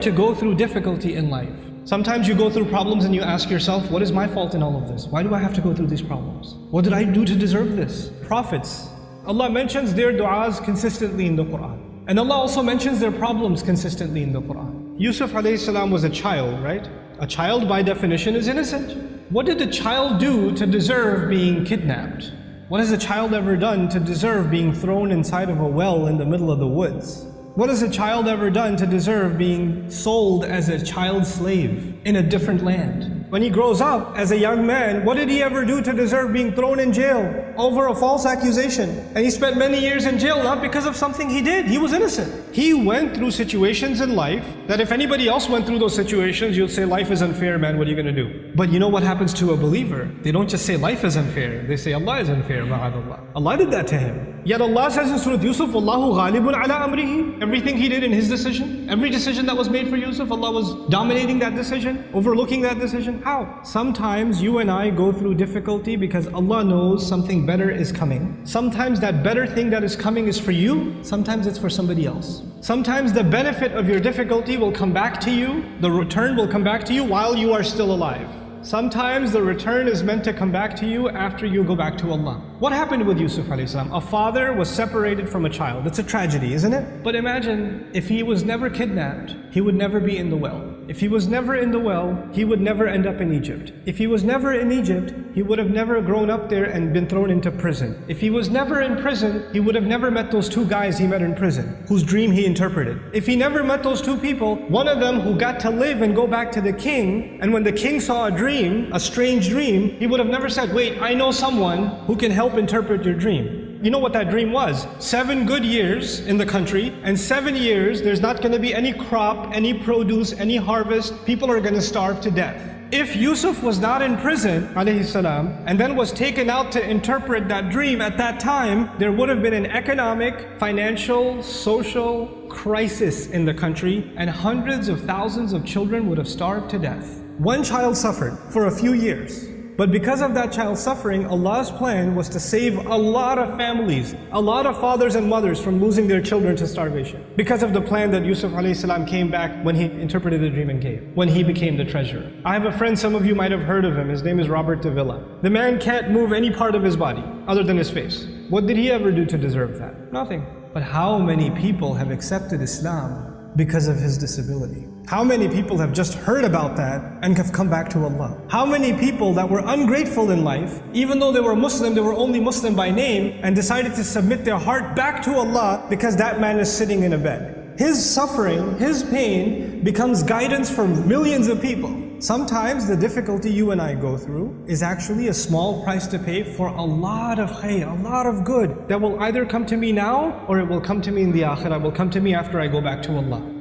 to go through difficulty in life. Sometimes you go through problems and you ask yourself, what is my fault in all of this? Why do I have to go through these problems? What did I do to deserve this? Prophets, Allah mentions their du'as consistently in the Quran. And Allah also mentions their problems consistently in the Quran. Yusuf alayhi salam was a child, right? A child by definition is innocent. What did the child do to deserve being kidnapped? What has a child ever done to deserve being thrown inside of a well in the middle of the woods? What has a child ever done to deserve being sold as a child slave in a different land? When he grows up as a young man, what did he ever do to deserve being thrown in jail over a false accusation? And he spent many years in jail not because of something he did. He was innocent. He went through situations in life that if anybody else went through those situations, you'd say, life is unfair, man, what are you going to do? But you know what happens to a believer? They don't just say life is unfair. They say Allah is unfair, ma'adallah. Allah did that to him. Yet Allah says in Surah Yusuf, Wallahu ghalibun ala amrihi. Everything he did in his decision, every decision that was made for Yusuf, Allah was dominating that decision, overlooking that decision. How? Sometimes you and I go through difficulty because Allah knows something better is coming. Sometimes that better thing that is coming is for you, sometimes it's for somebody else. Sometimes the benefit of your difficulty will come back to you, the return will come back to you while you are still alive. Sometimes the return is meant to come back to you after you go back to Allah. What happened with Yusuf alayhi salam? A father was separated from a child. It's a tragedy, isn't it? But imagine if he was never kidnapped, he would never be in the well. If he was never in the well, he would never end up in Egypt. If he was never in Egypt, he would have never grown up there and been thrown into prison. If he was never in prison, he would have never met those two guys he met in prison, whose dream he interpreted. If he never met those two people, one of them who got to live and go back to the king, and when the king saw a strange dream, he would have never said, wait, I know someone who can help interpret your dream. You know what that dream was? 7 good years in the country, and 7 years there's not going to be any crop, any produce, any harvest. People are going to starve to death. If Yusuf was not in prison, alayhi salam, and then was taken out to interpret that dream at that time, there would have been an economic, financial, social crisis in the country, and hundreds of thousands of children would have starved to death. One child suffered for a few years. But because of that child suffering, Allah's plan was to save a lot of families, a lot of fathers and mothers from losing their children to starvation. Because of the plan that Yusuf alayhi salam came back when he interpreted the dream and gave, when he became the treasurer. I have a friend, some of you might have heard of him. His name is Robert de Villa. The man can't move any part of his body other than his face. What did he ever do to deserve that? Nothing. But how many people have accepted Islam because of his disability? How many people have just heard about that and have come back to Allah? How many people that were ungrateful in life, even though they were Muslim, they were only Muslim by name, and decided to submit their heart back to Allah because that man is sitting in a bed. His suffering, his pain becomes guidance for millions of people. Sometimes the difficulty you and I go through is actually a small price to pay for a lot of khayr, a lot of good that will either come to me now or it will come to me in the akhirah, will come to me after I go back to Allah.